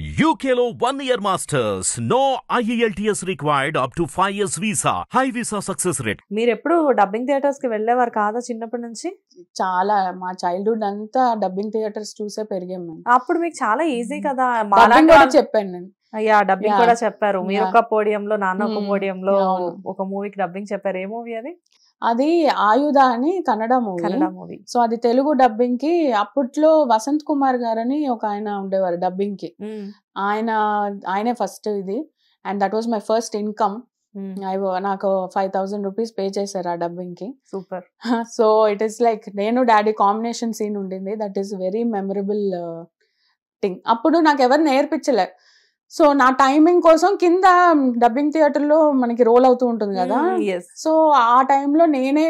UKలో 1 year masters. No IELTS required up to 5 years visa. High visa success rate. మీరు ఎప్పుడు dubbing theatres కి వెళ్ళేవారు కాదా చిన్నప్పటి నుంచి? చాలా మా చైల్డ్హుడ్ అంతా డబ్బింగ్ థియేటర్స్ చూసే పెరిగాం మేము. అప్పుడు మీకు చాలా ఈజీ కదా. డబ్బింగ్ కూడా చెప్పాను నేను. అయ్యా డబ్బింగ్ కూడా చెప్పారు. మీరు ఒక పోడియంలో, నాన్న ఒక పోడియంలో ఒక మూవీకి డబ్బింగ్ చెప్పారు. ఏ మూవీ అది? అది ఆయుధ అని కన్నడ మూవీ. సో అది తెలుగు డబ్బింగ్ కి అప్పట్లో వసంత్ కుమార్ గారని ఒక ఆయన ఉండేవారు డబ్బింగ్ కి. ఆయనే ఫస్ట్ ఇది. And that was my first income. నాకు 5,000 రూపీస్ పే చేశారు ఆ డబ్బింగ్ కి. Super. So it is like నేను డాడీ కాంబినేషన్ సీన్ ఉండింది. That is very memorable thing. అప్పుడు నాకు ఎవరు నేర్పించలే. సో నా టైమింగ్ కోసం కింద డబ్బింగ్ థియేటర్ లో మనకి రోల్ అవుతూ ఉంటుంది కదా. సో ఆ టైంలో నేనే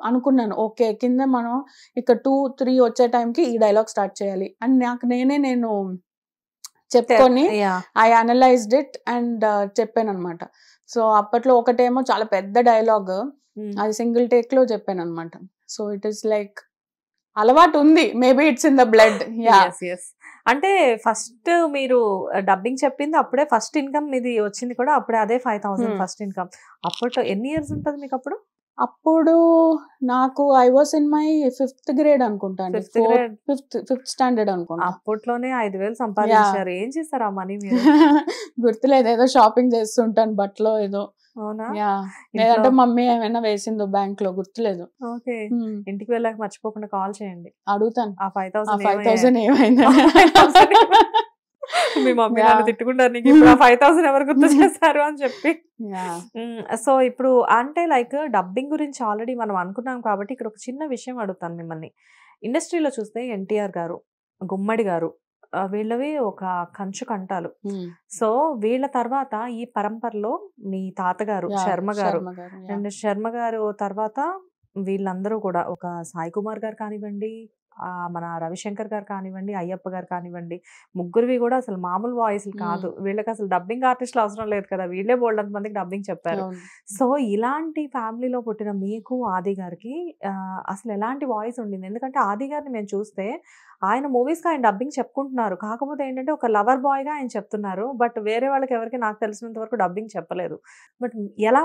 అనుకున్నాను, ఓకే కింద మనం ఇక్కడ 2-3 వచ్చే టైంకి ఈ డైలాగ్ స్టార్ట్ చేయాలి అని నేను చెప్పుకొని ఐ అనలైజ్డ్ ఇట్ అండ్ చెప్పాను అనమాట. సో అప్పట్లో ఒకటేమో చాలా పెద్ద డైలాగ్, అది సింగిల్ టేక్ లో చెప్పాను అనమాట. సో ఇట్ ఈస్ లైక్ అలవాటు ఉంది, maybe it's in the blood. అంటే ఫస్ట్ మీరు డబ్బింగ్ చెప్పింది అప్పుడే, ఫస్ట్ ఇన్కమ్ మీది వచ్చింది కూడా అప్పుడే, అదే 5,000 ఫస్ట్ ఇన్కమ్. అప్పట్లో ఎన్ని ఇయర్స్ ఉంటుంది మీకు అప్పుడు? అప్పుడు నాకు I was in my 5th grade అనుకుంటాను, 5th standard అనుకుంటా. అప్పట్లోనే 5,000 సంపాదించారు. ఏం చేశారు ఆ మనీ మీరు? గుర్తులేదు, ఏదో షాపింగ్ చేస్తుంటాను బట్టలో ఏదో. అవునా? లేదంటే మమ్మీ ఏమైనా వేసిందో బ్యాంక్ లో, గుర్తులేదు. ఓకే, ఇంటికి వెళ్ళాక మర్చిపోకుండా కాల్ చేయండి, అడుగుతాను ఆ 5,000 ఏమైంది. మీ మమ్మీ నన్ను తిట్టుకుంటారు, నీకు ఇప్పుడు 5,000 ఎవరు గుర్తు చేశారు అని చెప్పి. సో ఇప్పుడు అంటే లైక్ డబ్బింగ్ గురించి ఆల్రెడీ మనం అనుకున్నాం కాబట్టి ఇక్కడ ఒక చిన్న విషయం అడుగుతాను మిమ్మల్ని. ఇండస్ట్రీలో చూస్తే ఎన్టీఆర్ గారు, గుమ్మడి గారు, వీళ్ళవి ఒక కంచు కంటాలు. సో వీళ్ళ తర్వాత ఈ పరంపరలో మీ తాతగారు శర్మ గారు, అండ్ శర్మ గారు తర్వాత వీళ్ళందరూ కూడా ఒక సాయి కుమార్ గారు కానివ్వండి, మన రవిశంకర్ గారు కానివ్వండి, అయ్యప్ప గారు కానివ్వండి, ముగ్గురివి కూడా అసలు మామూలు వాయిస్లు కాదు. వీళ్ళకి అసలు డబ్బింగ్ ఆర్టిస్టులు అవసరం లేదు కదా, వీళ్ళే బోల్డ్ మందికి డబ్బింగ్ చెప్పారు. సో ఇలాంటి ఫ్యామిలీలో పుట్టిన మీకు ఆది గారికి అసలు ఎలాంటి వాయిస్ ఉండింది? ఎందుకంటే ఆది గారిని మేము చూస్తే ఆయన మూవీస్కి ఆయన డబ్బింగ్ చెప్పుకుంటున్నారు, కాకపోతే ఏంటంటే ఒక లవర్ బాయ్గా ఆయన చెప్తున్నారు. బట్ వేరే వాళ్ళకి ఎవరికి నాకు తెలిసినంత వరకు డబ్బింగ్ చెప్పలేదు. బట్ ఎలా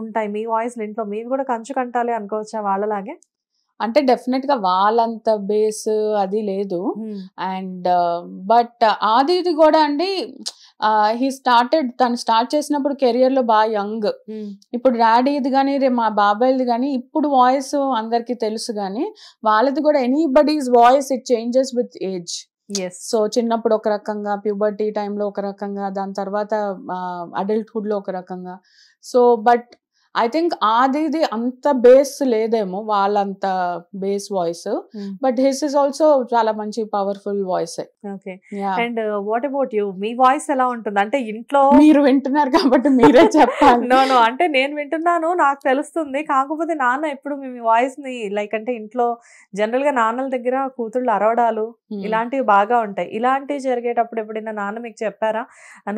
ఉంటాయి మీ వాయిస్లు ఇంట్లో? మీరు కూడా కంచు కంటాలి అనుకోవచ్చా వాళ్ళలాగే? అంటే డెఫినెట్ గా వాళ్ళంత బేస్ అది లేదు. అండ్ బట్ ఆదిది కూడా అండి, తను స్టార్ట్ చేసినప్పుడు కెరియర్ లో బాగా యంగ్. ఇప్పుడు డాడీది కానీ మా బాబాయ్ది కానీ ఇప్పుడు వాయిస్ అందరికి తెలుసు, కానీ వాళ్ళది కూడా anybody's voice it changes with age. So చిన్నప్పుడు ఒక రకంగా, ప్యూబర్టీ టైంలో ఒక రకంగా, దాని తర్వాత అడల్ట్హుడ్ లో ఒక రకంగా. సో బట్ ఐ థింక్ ఆదిది అంత బేస్ లేదేమో, వాళ్ళంత base voice. But his is also చాలా మంచి powerful voice. Okay, and what about you? Me voice ఎలా ఉంటుంది? అంటే ఇంట్లో మీరు వింటున్నారు కాబట్టి మీరే చెప్పాలి. నో అంటే నేను వింటున్నాను, నాకు తెలుస్తుంది. కాకపోతే నాన్న ఎప్పుడు మీ వాయిస్ ని లైక్, అంటే ఇంట్లో జనరల్ గా నాన్నల దగ్గర కూతుళ్ళు అరవడాలు ఇలాంటివి బాగా ఉంటాయి. ఇలాంటివి జరిగేటప్పుడు ఎప్పుడైనా నాన్న మీకు చెప్పారా,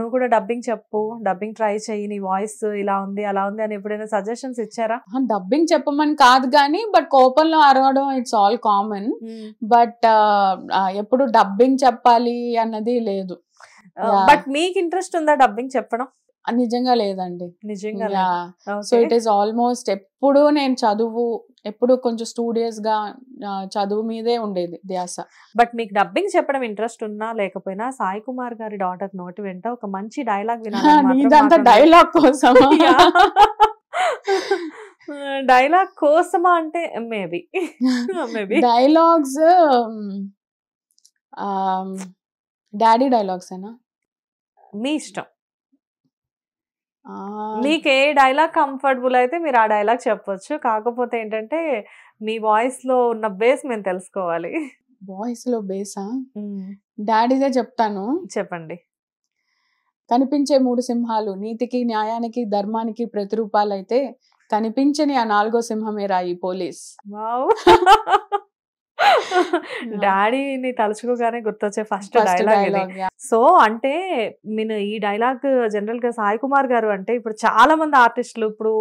నువ్వు కూడా డబ్బింగ్ చెప్పు, డబ్బింగ్ ట్రై చెయ్యి, నీ వాయిస్ ఇలా ఉంది అలా ఉంది అని ఎప్పుడైనా సజెషన్స్ ఇచ్చారా? డబ్బింగ్ చెప్పమని కాదు కానీ, బట్ కోపంలో అరవడం ఇట్స్ ఆల్ కామన్. బట్ ఎప్పుడు డబ్బింగ్ చెప్పాలి అన్నది లేదు. బట్ మీకు ఇంట్రెస్ట్ ఉందా డబ్బింగ్ చెప్పడం? నిజంగా లేదండి, నిజంగా. సో ఇట్ ఈస్ ఆల్మోస్ట్ ఎప్పుడు నేను ఎప్పుడు కొంచెం స్టూడియస్ గా చదువు మీదే ఉండేది ధ్యాస. బట్ మీకు డబ్బింగ్ చెప్పడం ఇంట్రెస్ట్ ఉన్నా లేకపోయినా సాయి కుమార్ గారి డాటర్ నోటి వెంట ఒక మంచి డైలాగ్ వినాలి. డైలాగ్ కోసం డైలాగ్ కోసమా అంటే మేబీ డైలాగ్స్ డాడీ డైలాగ్స్ ఏనా? మీ ఇష్టం, మీకు ఏ డైలాగ్ కంఫర్టబుల్ అయితే మీరు ఆ డైలాగ్ చెప్పొచ్చు. కాకపోతే ఏంటంటే మీ వాయిస్ లో ఉన్న బేస్ మేము తెలుసుకోవాలి. వాయిస్ లో బేసా? డాడీదే చెప్తాను, చెప్పండి. కనిపించే 3 సింహాలు నీతికి, న్యాయానికి, ధర్మానికి ప్రతిరూపాలైతే కనిపించని ఆ 4వ సింహమేరా ఈ పోలీస్. డాడీని తలుచుకోగానే గుర్తొచ్చే ఫస్ట్ డైలాగ్. సో అంటే నేను ఈ డైలాగ్ జనరల్ గా సాయి కుమార్ గారు అంటే ఇప్పుడు చాలా మంది ఆర్టిస్టులు, ఇప్పుడు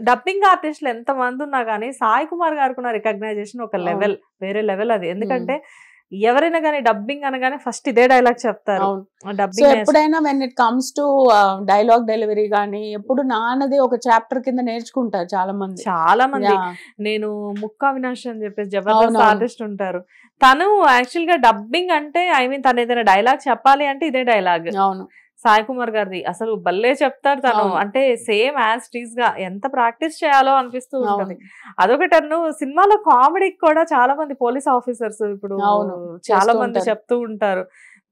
డబ్బింగ్ ఆర్టిస్టులు ఎంత మంది ఉన్నా గానీ సాయి కుమార్ గారికి ఉన్న రికగ్నైజేషన్ ఒక లెవెల్, వేరే లెవెల్ అది. ఎందుకంటే ఎవరైనా కానీ డబ్బింగ్ అనగానే ఫస్ట్ ఇదే డైలాగ్ చెప్తారు. సో డబ్బింగ్ ఎప్పుడైనా when it comes to dialogue delivery గానీ ఎప్పుడు నాన్నది ఒక చాప్టర్ కింద నేర్చుకుంటారు చాలా మంది. నేను ముక్కా అవినాష్ అని చెప్పేసి జబర్దస్త్ ఆర్టిస్ట్ ఉంటారు. తను యాక్చువల్ గా డబ్బింగ్ అంటే తను ఏదైనా డైలాగ్ చెప్పాలి అంటే ఇదే డైలాగ్. అవును, సాయి కుమార్ గారిది అసలు భలే చెప్తాడు తను. అంటే సేమ్ యాజ్ టీజ్ గా ఎంత ప్రాక్టీస్ చేయాలో అనిపిస్తూ ఉంటది. అదొకటి. సినిమాలో కామెడీకి కూడా చాలా మంది పోలీస్ ఆఫీసర్స్ ఇప్పుడు చాలా మంది చెప్తూ ఉంటారు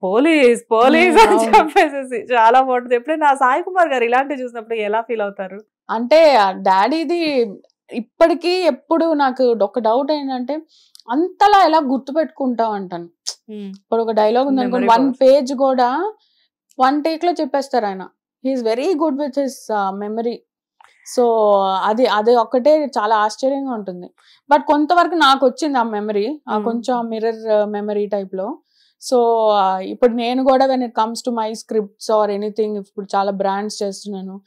పోలీస్ పోలీస్ అని చెప్పేసి చాలా బాగుంటుంది. ఎప్పుడైనా సాయి కుమార్ గారు ఇలాంటివి చూసినప్పుడు ఎలా ఫీల్ అవుతారు? అంటే డాడీది ఇప్పటికీ ఎప్పుడు నాకు ఒక డౌట్ ఏంటంటే అంతలా ఎలా గుర్తు పెట్టుకుంటాం అంటాను. ఇప్పుడు ఒక డైలాగ్ ఉంది అనుకోండి, 1 పేజ్ కూడా 1 టేక్ లో చెప్పేస్తారు ఆయన. He is very good with his memory. So అది ఒక్కటే చాలా ఆశ్చర్యంగా ఉంటుంది. బట్ కొంతవరకు నాకు వచ్చింది ఆ మెమరీ, కొంచెం మిర్రర్ మెమరీ టైప్ లో. సో ఇప్పుడు నేను కూడా when it comes to my scripts or anything, ఇప్పుడు చాలా బ్రాండ్స్ చేస్తున్నాను,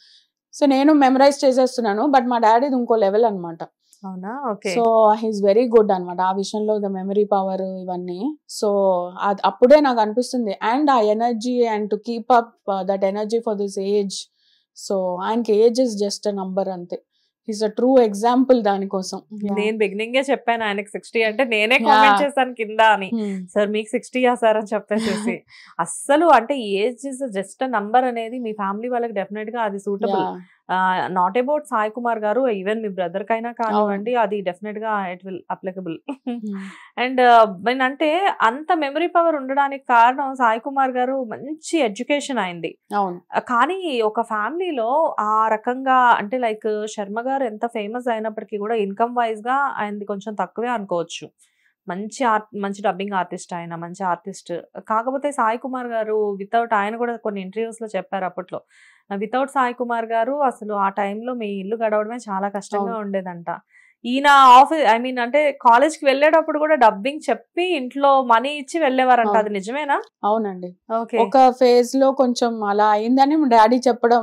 సో నేను మెమరైజ్ చేసేస్తున్నాను. బట్ మా డాడీది ఇంకో లెవెల్ అనమాట. అవునా? Okay. So he's very good అనమాట ఆ విషయంలో, ద మెమరీ పవర్ ఇవన్నీ. సో అప్పుడే నాకు అనిపిస్తుంది. అండ్ ఆ energy and to keep up that energy for this age. So ఆయనకి age is just a number అంతే. ఈస్ అ ట్రూ ఎగ్జాంపుల్ దానికోసం. నేను బిగినింగ్ చెప్పాను ఆయనకి 60 అంటే నేనే కామెంట్ చేశాను కింద అని, సార్ మీకు 60 సార్ అని చెప్పేసి. అస్సలు అంటే age is just a number అనేది మీ ఫ్యామిలీ వాళ్ళకి డెఫినెట్ గా అది suitable. Not about Sai Kumar గారు, ఈవెన్ మీ బ్రదర్ కైనా కానివ్వండి, అది డెఫినెట్ గా ఇట్ విల్ అప్లికబుల్. అండ్ అంటే అంత మెమరీ పవర్ ఉండడానికి కారణం సాయి కుమార్ గారు మంచి ఎడ్యుకేషన్ అయింది. కానీ ఒక ఫ్యామిలీలో ఆ రకంగా అంటే లైక్ శర్మ గారు ఎంత ఫేమస్ అయినప్పటికీ కూడా ఇన్కమ్ వైజ్ గా ఆయనది కొంచెం తక్కువే అనుకోవచ్చు. మంచి డబ్బింగ్ ఆర్టిస్ట్, ఆయన మంచి ఆర్టిస్ట్. కాకపోతే సాయి కుమార్ గారు వితౌట్, ఆయన కూడా కొన్ని ఇంటర్వ్యూస్ లో చెప్పారు అప్పట్లో, వితౌట్ సాయి కుమార్ గారు అసలు ఆ టైంలో మీ ఇల్లు గడవడమే చాలా కష్టంగా ఉండేదంట. ఈయన ఆఫీస్ అంటే కాలేజ్ కి వెళ్ళేటప్పుడు కూడా డబ్బింగ్ చెప్పి ఇంట్లో మనీ ఇచ్చి వెళ్ళేవారంట. అది నిజమేనా? అవునండి. ఒక ఫేజ్ లో కొంచెం అలా అయిందని డాడీ చెప్పడం,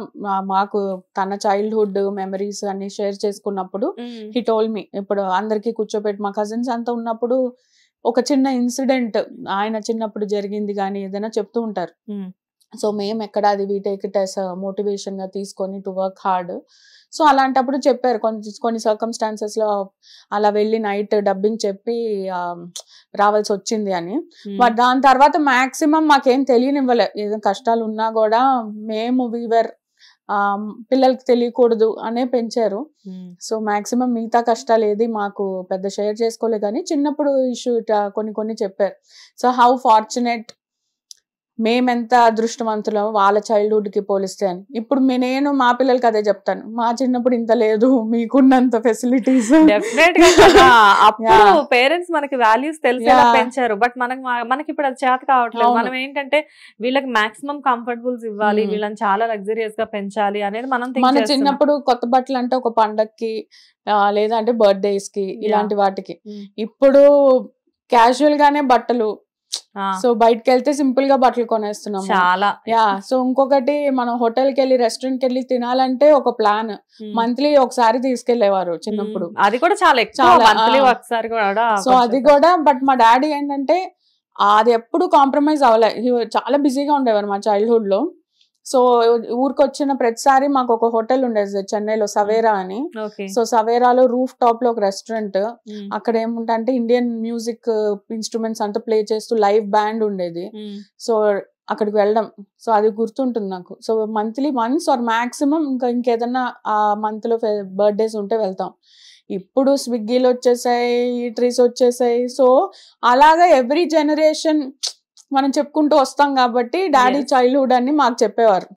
మాకు తన చైల్డ్హుడ్ మెమరీస్ అన్ని షేర్ చేసుకున్నప్పుడు హీ టోల్డ్ మీ. ఇప్పుడు అందరికి కూర్చోబెట్టి మా కజిన్స్ అంతా ఉన్నప్పుడు ఒక చిన్న ఇన్సిడెంట్ ఆయన చిన్నప్పుడు జరిగింది కానీ ఏదైనా చెప్తూ ఉంటారు. సో మేము ఎక్కడ అది we take it as motivation గా తీసుకొని టు వర్క్ హార్డ్. సో అలాంటప్పుడు చెప్పారు కొన్ని సర్కమ్స్టాన్సెస్ లో అలా వెళ్ళి నైట్ డబ్బింగ్ చెప్పి రావాల్సి వచ్చింది అని. బట్ దాని తర్వాత మాక్సిమం మాకేం తెలియనివ్వలే. ఏదో కష్టాలు ఉన్నా కూడా మేము వీవర్ పిల్లలకి తెలియకూడదు అనే పెంచారు. సో మాక్సిమం మిగతా కష్టాలు ఏది మాకు పెద్ద షేర్ చేసుకోలే, కానీ చిన్నప్పుడు ఇష్యూ కొన్ని చెప్పారు. సో హౌ ఫార్చునేట్, మేమెంత అదృష్టవంతులం వాళ్ళ చైల్డ్హుడ్ కి పోలిస్తే అని. ఇప్పుడు నేను మా పిల్లలకి అదే చెప్తాను, మా చిన్నప్పుడు ఇంత లేదు, మీకున్నంత ఫెసిలిటీస్. డెఫినెట్ గా అప్పుడు పేరెంట్స్ మనకి వాల్యూస్ తెలిసేలా పెంచారు. బట్ మనకి ఇప్పుడు అది చేత కావట్లేదు. మనం ఏంటంటే వీళ్ళకి మాక్సిమం కంఫర్టబుల్స్ ఇవ్వాలి, వీళ్ళని చాలా లగ్జరియస్ గా పెంచాలి అనేది మన చిన్నప్పుడు కొత్త బట్టలు అంటే ఒక పండక్కి లేదా అంటే బర్త్డేస్ కి ఇలాంటి వాటికి. ఇప్పుడు క్యాజువల్ గానే బట్టలు. సో బయటకి వెళ్తే సింపుల్ గా బట్టలు కొనేస్తున్నాం చాలా. సో ఇంకొకటి మనం హోటల్ కి వెళ్ళి రెస్టారెంట్ కి వెళ్ళి తినాలంటే ఒక ప్లాన్, మంత్లీ ఒకసారి తీసుకెళ్లేవారు చిన్నప్పుడు. అది కూడా చాలా. సో అది కూడా. బట్ మా డాడీ ఏంటంటే అది ఎప్పుడు కాంప్రమైజ్ అవ్వలే. చాలా బిజీగా ఉండేవారు మా చైల్డ్హుడ్ లో. సో ఊరికి వచ్చిన ప్రతిసారి మాకు ఒక హోటల్ ఉండేది చెన్నైలో, సవేరా అని. సో సవేరాలో రూఫ్ టాప్ లో ఒక రెస్టారెంట్. అక్కడ ఏముంటే ఇండియన్ మ్యూజిక్ ఇన్స్ట్రుమెంట్స్ అంతా ప్లే చేస్తూ లైవ్ బ్యాండ్ ఉండేది. సో అక్కడికి వెళ్ళడం, సో అది గుర్తుంటుంది నాకు. So monthly once or maximum ఇంకేదన్నా ఆ మంత్ లో బర్త్డేస్ ఉంటే వెళ్తాం. ఇప్పుడు స్విగ్గీలు వచ్చేసాయి, ఈటరీస్ వచ్చేసాయి. సో అలాగా ఎవ్రీ జనరేషన్ మనం చెప్పుకుంటూ వస్తాం కాబట్టి డాడీ చైల్డ్హుడ్ అని మాకు చెప్పేవారు.